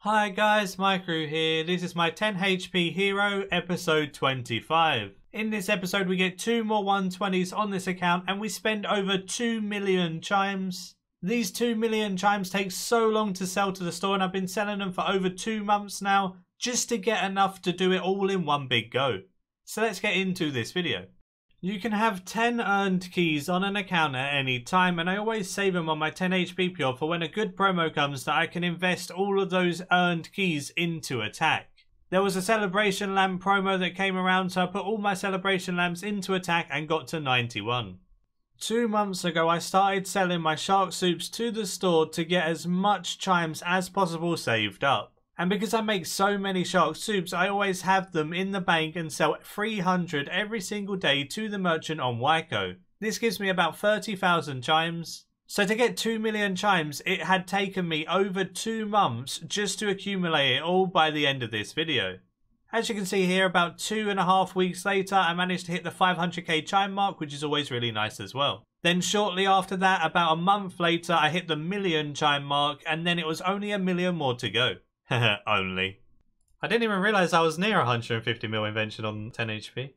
Hi guys, Maikeru here. This is my 10 HP hero episode 25. In this episode we get 2 more 120s on this account and we spend over 2 million chimes. These 2 million chimes take so long to sell to the store and I've been selling them for over 2 months now just to get enough to do it all in one big go. So let's get into this video. You can have 10 earned keys on an account at any time, and I always save them on my 10 HP pure for when a good promo comes that I can invest all of those earned keys into attack. There was a celebration lamp promo that came around, so I put all my celebration lamps into attack and got to 91. 2 months ago I started selling my shark soups to the store to get as much chimes as possible saved up. And because I make so many shark soups, I always have them in the bank and sell 300 every single day to the merchant on Maikeru. This gives me about 30,000 chimes. So to get 2 million chimes, it had taken me over 2 months just to accumulate it all by the end of this video. As you can see here, about 2.5 weeks later, I managed to hit the 500k chime mark, which is always really nice as well. Then shortly after that, about a month later, I hit the million chime mark, and then it was only a million more to go. Only. I didn't even realise I was near 150 mil invention on 10 HP.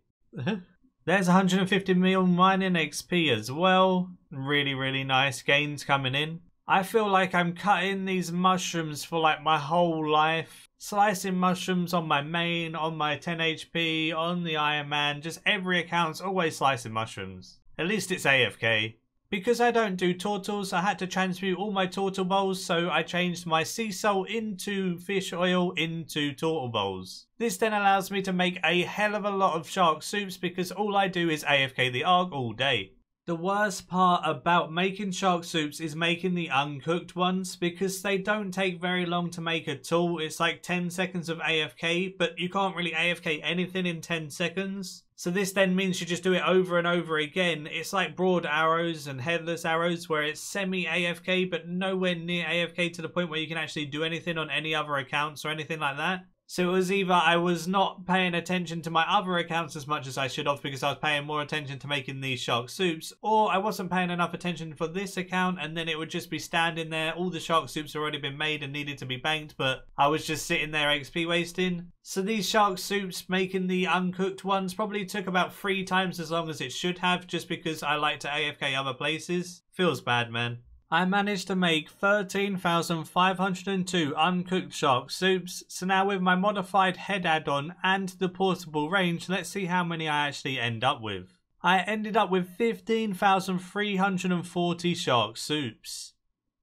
There's 150 mil mining XP as well. Really nice gains coming in. I feel like I'm cutting these mushrooms for like my whole life. Slicing mushrooms on my main, on my 10 HP, on the Iron Man. Just every account's always slicing mushrooms. At least it's AFK. Because I don't do turtles, I had to transmute all my turtle bowls, so I changed my sea salt into fish oil into turtle bowls. This then allows me to make a hell of a lot of shark soups because all I do is AFK the ARC all day. The worst part about making shark soups is making the uncooked ones because they don't take very long to make at all. It's like 10 seconds of AFK, but you can't really AFK anything in 10 seconds. So this then means you just do it over and over again. It's like broad arrows and headless arrows where it's semi-AFK but nowhere near AFK to the point where you can actually do anything on any other accounts or anything like that. So it was either I was not paying attention to my other accounts as much as I should have because I was paying more attention to making these shark soups, or I wasn't paying enough attention for this account and then it would just be standing there. All the shark soups had already been made and needed to be banked, but I was just sitting there XP wasting. So these shark soups, making the uncooked ones, probably took about 3 times as long as it should have just because I like to AFK other places. Feels bad, man. I managed to make 13,502 uncooked shark soups, so now with my modified head add-on and the portable range, let's see how many I actually end up with. I ended up with 15,340 shark soups.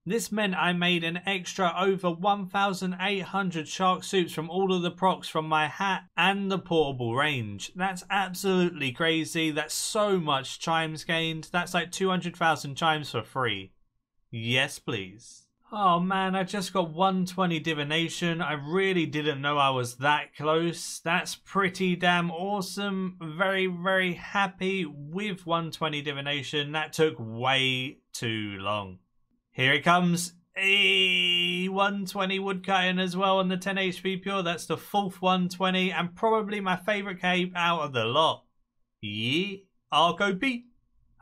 This meant I made an extra over 1,800 shark soups from all of the procs from my hat and the portable range. That's absolutely crazy. That's so much chimes gained. That's like 200,000 chimes for free. Yes, please. Oh man, I just got 120 divination. I really didn't know I was that close. That's pretty damn awesome. Very happy with 120 divination. That took way too long. Here it comes. 120 woodcutting as well on the 10 HP pure. That's the 4th 120 and probably my favourite cape out of the lot. Yeah, I'll go beat.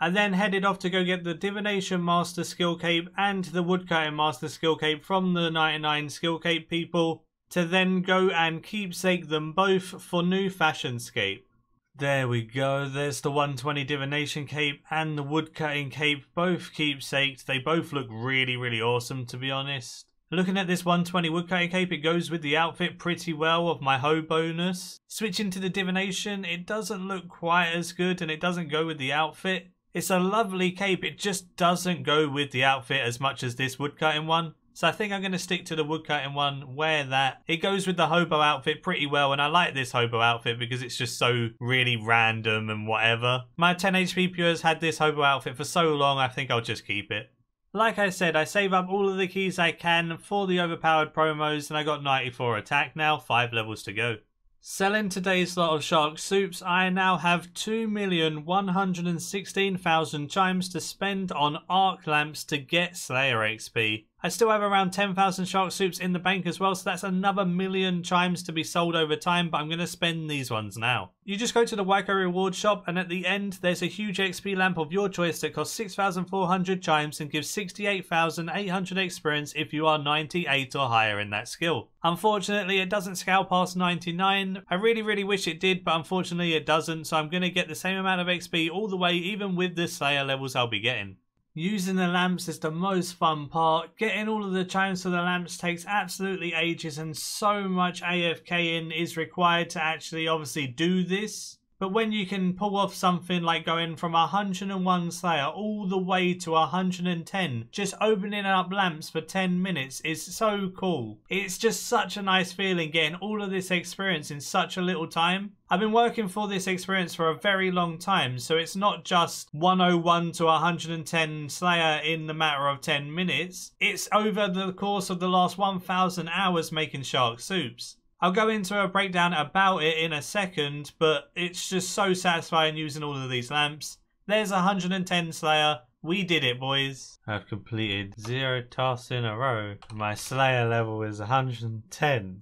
I then headed off to go get the Divination Master Skill Cape and the Woodcutting Master Skill Cape from the 99 Skill Cape people to then go and keepsake them both for new Fashion Scape. There we go, there's the 120 Divination Cape and the Woodcutting Cape, both keepsaked. They both look really awesome, to be honest. Looking at this 120 Woodcutting Cape, it goes with the outfit pretty well of my hoe bonus. Switching to the Divination, it doesn't look quite as good and it doesn't go with the outfit. It's a lovely cape, it just doesn't go with the outfit as much as this woodcutting one. So I think I'm going to stick to the woodcutting one, wear that. It goes with the hobo outfit pretty well, and I like this hobo outfit because it's just so really random and whatever. My 10 HP pures had this hobo outfit for so long, I think I'll just keep it. Like I said, I save up all of the keys I can for the overpowered promos, and I got 94 attack now, 5 levels to go. Selling today's lot of shark soups, I now have 2,116,000 chimes to spend on arc lamps to get Slayer XP. I still have around 10,000 shark soups in the bank as well, so that's another 1,000,000 chimes to be sold over time, but I'm going to spend these ones now. You just go to the Maikeru reward shop, and at the end there's a huge XP lamp of your choice that costs 6,400 chimes and gives 68,800 experience if you are 98 or higher in that skill. Unfortunately, it doesn't scale past 99. I really wish it did, but unfortunately it doesn't, so I'm going to get the same amount of XP all the way, even with the Slayer levels I'll be getting. Using the lamps is the most fun part. Getting all of the chimes for the lamps takes absolutely ages, and so much AFKing is required to actually obviously do this. But when you can pull off something like going from 101 Slayer all the way to 110, just opening up lamps for 10 minutes is so cool. It's just such a nice feeling getting all of this experience in such a little time. I've been working for this experience for a very long time, so it's not just 101 to 110 Slayer in the matter of 10 minutes. It's over the course of the last 1,000 hours making shark soups. I'll go into a breakdown about it in a second, but it's just so satisfying using all of these lamps. There's 110 Slayer. We did it, boys. I've completed 0 tasks in a row. My Slayer level is 110.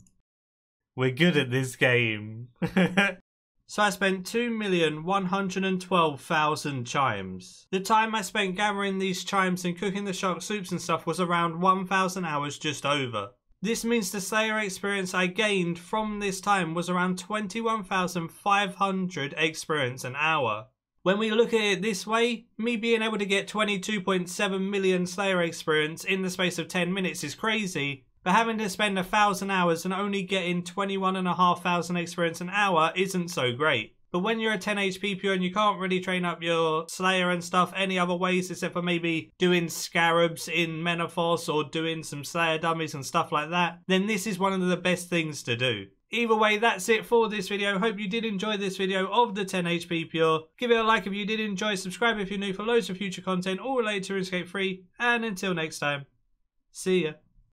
We're good at this game. So I spent 2,112,000 chimes. The time I spent gathering these chimes and cooking the shark soups and stuff was around 1,000 hours just over. This means the Slayer experience I gained from this time was around 21,500 experience an hour. When we look at it this way, me being able to get 22.7 million Slayer experience in the space of 10 minutes is crazy, but having to spend 1,000 hours and only getting 21,500 experience an hour isn't so great. But when you're a 10 HP pure and you can't really train up your Slayer and stuff any other ways except for maybe doing scarabs in Menopause or doing some Slayer dummies and stuff like that, then this is one of the best things to do. Either way, that's it for this video. Hope you did enjoy this video of the 10 HP pure. Give it a like if you did enjoy, subscribe if you're new for loads of future content all related to Runescape 3, and until next time, see ya.